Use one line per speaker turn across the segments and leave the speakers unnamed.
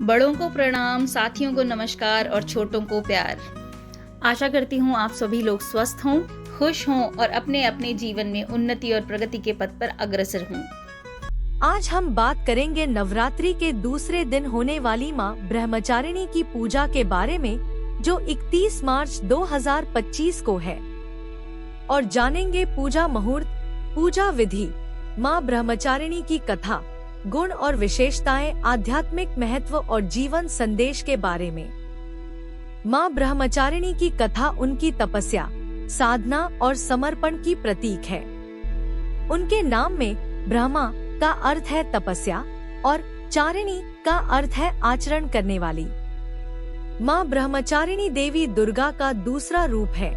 बड़ों को प्रणाम, साथियों को नमस्कार और छोटों को प्यार। आशा करती हूँ आप सभी लोग स्वस्थ हों, खुश हों और अपने अपने जीवन में उन्नति और प्रगति के पथ पर अग्रसर हों।
आज हम बात करेंगे नवरात्रि के दूसरे दिन होने वाली माँ ब्रह्मचारिणी की पूजा के बारे में, जो 31 मार्च 2025 को है, और जानेंगे पूजा मुहूर्त, पूजा विधि, माँ ब्रह्मचारिणी की कथा, गुण और विशेषताएं, आध्यात्मिक महत्व और जीवन संदेश के बारे में। माँ ब्रह्मचारिणी की कथा उनकी तपस्या, साधना और समर्पण की प्रतीक है। उनके नाम में ब्रह्मा का अर्थ है तपस्या और चारिणी का अर्थ है आचरण करने वाली। माँ ब्रह्मचारिणी देवी दुर्गा का दूसरा रूप है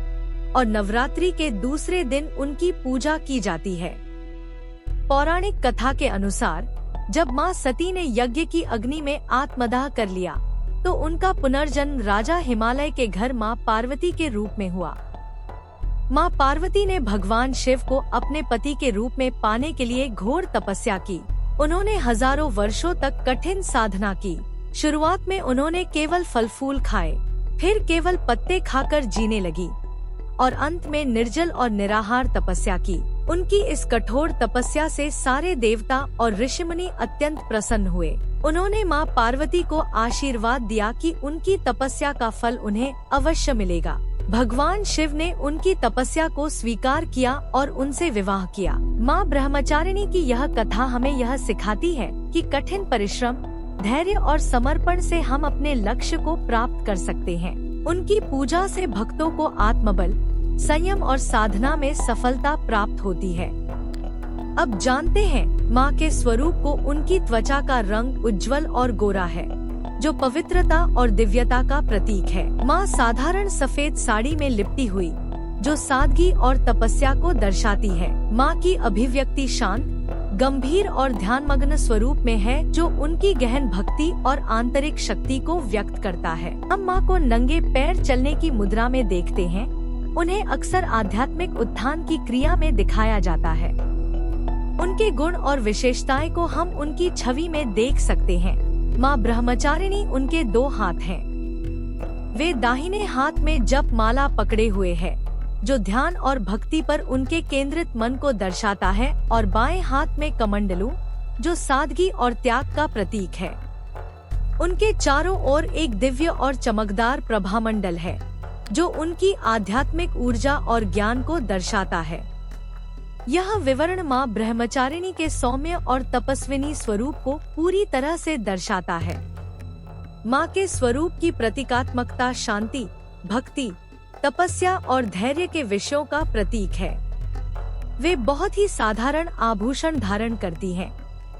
और नवरात्रि के दूसरे दिन उनकी पूजा की जाती है। पौराणिक कथा के अनुसार जब माँ सती ने यज्ञ की अग्नि में आत्मदाह कर लिया, तो उनका पुनर्जन्म राजा हिमालय के घर माँ पार्वती के रूप में हुआ। माँ पार्वती ने भगवान शिव को अपने पति के रूप में पाने के लिए घोर तपस्या की। उन्होंने हजारों वर्षों तक कठिन साधना की। शुरुआत में उन्होंने केवल फल फूल खाए, फिर केवल पत्ते खाकर जीने लगी और अंत में निर्जल और निराहार तपस्या की। उनकी इस कठोर तपस्या से सारे देवता और ऋषिमुनि अत्यंत प्रसन्न हुए। उन्होंने माँ पार्वती को आशीर्वाद दिया कि उनकी तपस्या का फल उन्हें अवश्य मिलेगा। भगवान शिव ने उनकी तपस्या को स्वीकार किया और उनसे विवाह किया। माँ ब्रह्मचारिणी की यह कथा हमें यह सिखाती है कि कठिन परिश्रम, धैर्य और समर्पण से हम अपने लक्ष्य को प्राप्त कर सकते हैं। उनकी पूजा से भक्तों को आत्मबल, संयम और साधना में सफलता प्राप्त होती है। अब जानते हैं माँ के स्वरूप को। उनकी त्वचा का रंग उज्जवल और गोरा है, जो पवित्रता और दिव्यता का प्रतीक है। माँ साधारण सफेद साड़ी में लिपटी हुई, जो सादगी और तपस्या को दर्शाती है। माँ की अभिव्यक्ति शांत, गंभीर और ध्यानमग्न स्वरूप में है, जो उनकी गहन भक्ति और आंतरिक शक्ति को व्यक्त करता है। हम माँ को नंगे पैर चलने की मुद्रा में देखते हैं। उन्हें अक्सर आध्यात्मिक उत्थान की क्रिया में दिखाया जाता है। उनके गुण और विशेषताएं को हम उनकी छवि में देख सकते हैं। माँ ब्रह्मचारिणी, उनके दो हाथ हैं। वे दाहिने हाथ में जप माला पकड़े हुए हैं, जो ध्यान और भक्ति पर उनके केंद्रित मन को दर्शाता है, और बाएं हाथ में कमंडलू, जो सादगी और त्याग का प्रतीक है। उनके चारों ओर एक दिव्य और चमकदार प्रभामंडल है, जो उनकी आध्यात्मिक ऊर्जा और ज्ञान को दर्शाता है। यह विवरण माँ ब्रह्मचारिणी के सौम्य और तपस्विनी स्वरूप को पूरी तरह से दर्शाता है। माँ के स्वरूप की प्रतीकात्मकता शांति, भक्ति, तपस्या और धैर्य के विषयों का प्रतीक है। वे बहुत ही साधारण आभूषण धारण करती हैं,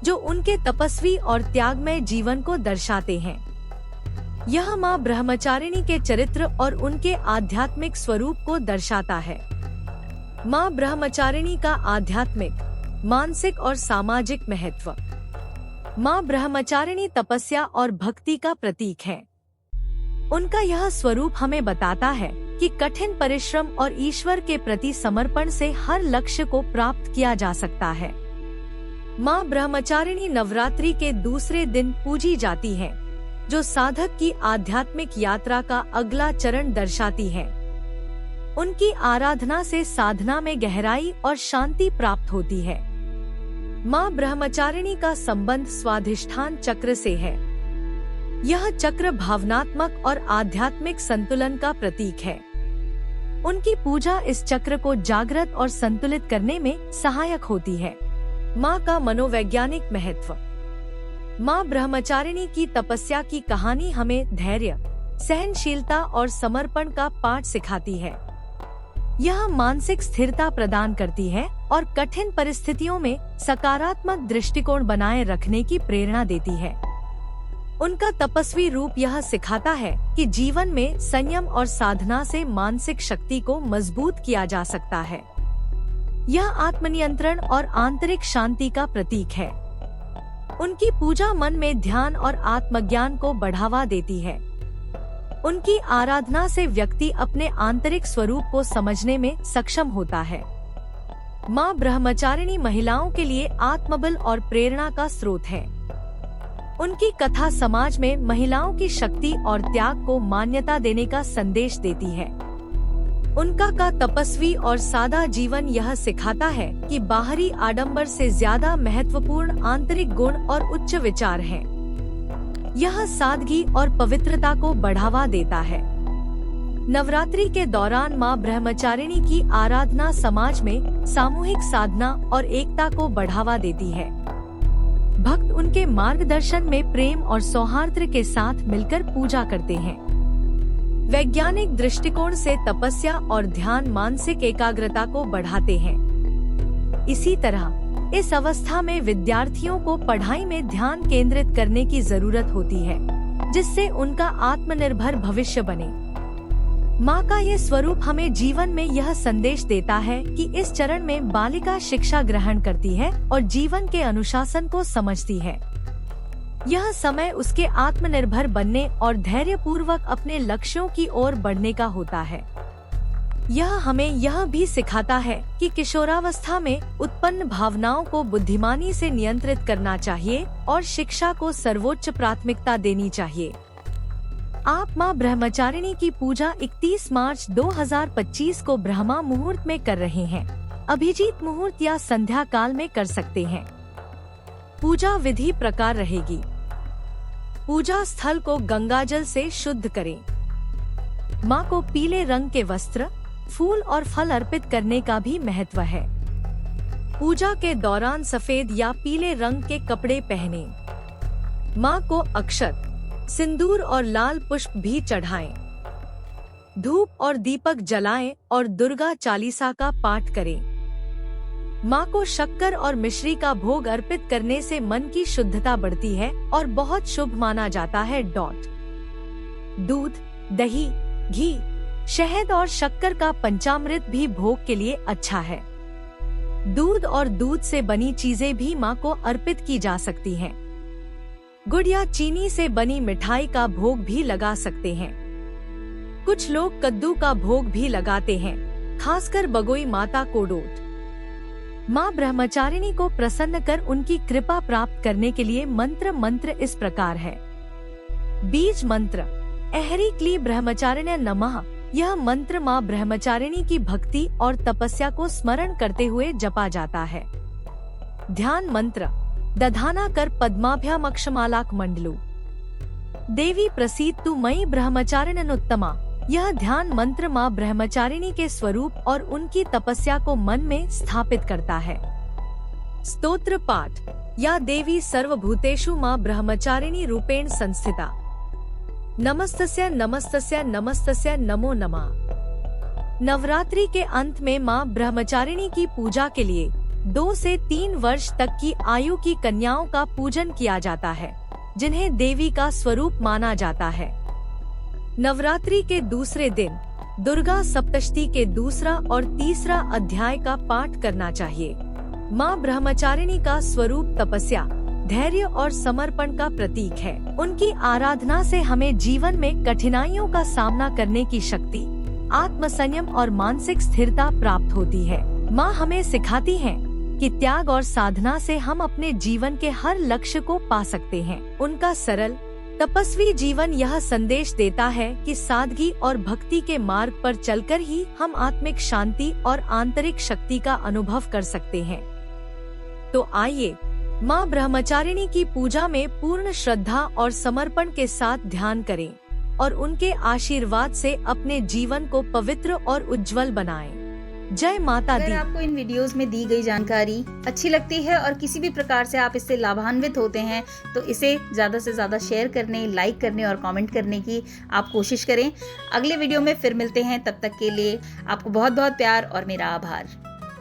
जो उनके तपस्वी और त्यागमय जीवन को दर्शाते हैं। यह माँ ब्रह्मचारिणी के चरित्र और उनके आध्यात्मिक स्वरूप को दर्शाता है। माँ ब्रह्मचारिणी का आध्यात्मिक, मानसिक और सामाजिक महत्व। माँ ब्रह्मचारिणी तपस्या और भक्ति का प्रतीक है। उनका यह स्वरूप हमें बताता है कि कठिन परिश्रम और ईश्वर के प्रति समर्पण से हर लक्ष्य को प्राप्त किया जा सकता है। माँ ब्रह्मचारिणी नवरात्रि के दूसरे दिन पूजी जाती है, जो साधक की आध्यात्मिक यात्रा का अगला चरण दर्शाती है। उनकी आराधना से साधना में गहराई और शांति प्राप्त होती है। माँ ब्रह्मचारिणी का संबंध स्वाधिष्ठान चक्र से है। यह चक्र भावनात्मक और आध्यात्मिक संतुलन का प्रतीक है। उनकी पूजा इस चक्र को जागृत और संतुलित करने में सहायक होती है। माँ का मनोवैज्ञानिक महत्व। माँ ब्रह्मचारिणी की तपस्या की कहानी हमें धैर्य, सहनशीलता और समर्पण का पाठ सिखाती है। यह मानसिक स्थिरता प्रदान करती है और कठिन परिस्थितियों में सकारात्मक दृष्टिकोण बनाए रखने की प्रेरणा देती है। उनका तपस्वी रूप यह सिखाता है कि जीवन में संयम और साधना से मानसिक शक्ति को मजबूत किया जा सकता है। यह आत्मनियंत्रण और आंतरिक शांति का प्रतीक है। उनकी पूजा मन में ध्यान और आत्मज्ञान को बढ़ावा देती है। उनकी आराधना से व्यक्ति अपने आंतरिक स्वरूप को समझने में सक्षम होता है। माँ ब्रह्मचारिणी महिलाओं के लिए आत्मबल और प्रेरणा का स्रोत है। उनकी कथा समाज में महिलाओं की शक्ति और त्याग को मान्यता देने का संदेश देती है। उनका का तपस्वी और सादा जीवन यह सिखाता है कि बाहरी आडंबर से ज्यादा महत्वपूर्ण आंतरिक गुण और उच्च विचार हैं। यह सादगी और पवित्रता को बढ़ावा देता है। नवरात्रि के दौरान मां ब्रह्मचारिणी की आराधना समाज में सामूहिक साधना और एकता को बढ़ावा देती है। भक्त उनके मार्गदर्शन में प्रेम और सौहार्द के साथ मिलकर पूजा करते हैं। वैज्ञानिक दृष्टिकोण से तपस्या और ध्यान मानसिक एकाग्रता को बढ़ाते हैं। इसी तरह इस अवस्था में विद्यार्थियों को पढ़ाई में ध्यान केंद्रित करने की जरूरत होती है, जिससे उनका आत्मनिर्भर भविष्य बने। माँ का ये स्वरूप हमें जीवन में यह संदेश देता है कि इस चरण में बालिका शिक्षा ग्रहण करती है और जीवन के अनुशासन को समझती है। यह समय उसके आत्मनिर्भर बनने और धैर्यपूर्वक अपने लक्ष्यों की ओर बढ़ने का होता है। यह हमें यह भी सिखाता है कि किशोरावस्था में उत्पन्न भावनाओं को बुद्धिमानी से नियंत्रित करना चाहिए और शिक्षा को सर्वोच्च प्राथमिकता देनी चाहिए। आप मां ब्रह्मचारिणी की पूजा 31 मार्च 2025 को ब्रह्मा मुहूर्त में कर रहे हैं। अभिजीत मुहूर्त या संध्या काल में कर सकते हैं। पूजा विधि प्रकार रहेगी। पूजा स्थल को गंगाजल से शुद्ध करें। मां को पीले रंग के वस्त्र, फूल और फल अर्पित करने का भी महत्व है। पूजा के दौरान सफेद या पीले रंग के कपड़े पहने। मां को अक्षत, सिंदूर और लाल पुष्प भी चढ़ाएं। धूप और दीपक जलाएं और दुर्गा चालीसा का पाठ करें। मां को शक्कर और मिश्री का भोग अर्पित करने से मन की शुद्धता बढ़ती है और बहुत शुभ माना जाता है। दूध, दही, घी, शहद और शक्कर का पंचामृत भी भोग के लिए अच्छा है। दूध और दूध से बनी चीजें भी मां को अर्पित की जा सकती हैं। गुड़ या चीनी से बनी मिठाई का भोग भी लगा सकते हैं। कुछ लोग कद्दू का भोग भी लगाते हैं, खासकर बगोई माता को डोट। मां ब्रह्मचारिणी को प्रसन्न कर उनकी कृपा प्राप्त करने के लिए मंत्र इस प्रकार है। बीज मंत्र एहरी क्ली ब्रह्मचारिण्य नमः। यह मंत्र मां ब्रह्मचारिणी की भक्ति और तपस्या को स्मरण करते हुए जपा जाता है। ध्यान मंत्र दधाना कर पद्माभ्याम अक्षमालाक मंडलू। देवी प्रसीद तु मयि ब्रह्मचारिण्यनुत्तमा। यह ध्यान मंत्र मां ब्रह्मचारिणी के स्वरूप और उनकी तपस्या को मन में स्थापित करता है। स्तोत्र पाठ या देवी सर्वभूतेषु मां ब्रह्मचारिणी रूपेण संस्थिता। नमस्तस्य नमस्तस्य नमस्तस्य नमो नमः। नवरात्रि के अंत में मां ब्रह्मचारिणी की पूजा के लिए 2 से 3 वर्ष तक की आयु की कन्याओं का पूजन किया जाता है, जिन्हें देवी का स्वरूप माना जाता है। नवरात्रि के दूसरे दिन दुर्गा सप्तशती के दूसरा और तीसरा अध्याय का पाठ करना चाहिए। मां ब्रह्मचारिणी का स्वरूप तपस्या, धैर्य और समर्पण का प्रतीक है। उनकी आराधना से हमें जीवन में कठिनाइयों का सामना करने की शक्ति, आत्मसंयम और मानसिक स्थिरता प्राप्त होती है। मां हमें सिखाती हैं कि त्याग और साधना से हम अपने जीवन के हर लक्ष्य को पा सकते हैं। उनका सरल तपस्वी जीवन यह संदेश देता है कि सादगी और भक्ति के मार्ग पर चलकर ही हम आत्मिक शांति और आंतरिक शक्ति का अनुभव कर सकते हैं। तो आइए मां ब्रह्मचारिणी की पूजा में पूर्ण श्रद्धा और समर्पण के साथ ध्यान करें और उनके आशीर्वाद से अपने जीवन को पवित्र और उज्जवल बनाएं। जय माता दी।
अगर आपको इन वीडियोस में दी गई जानकारी अच्छी लगती है और किसी भी प्रकार से आप इससे लाभान्वित होते हैं तो इसे ज्यादा से ज्यादा शेयर करने, लाइक करने और कमेंट करने की आप कोशिश करें। अगले वीडियो में फिर मिलते हैं, तब तक के लिए आपको बहुत बहुत प्यार और मेरा आभार।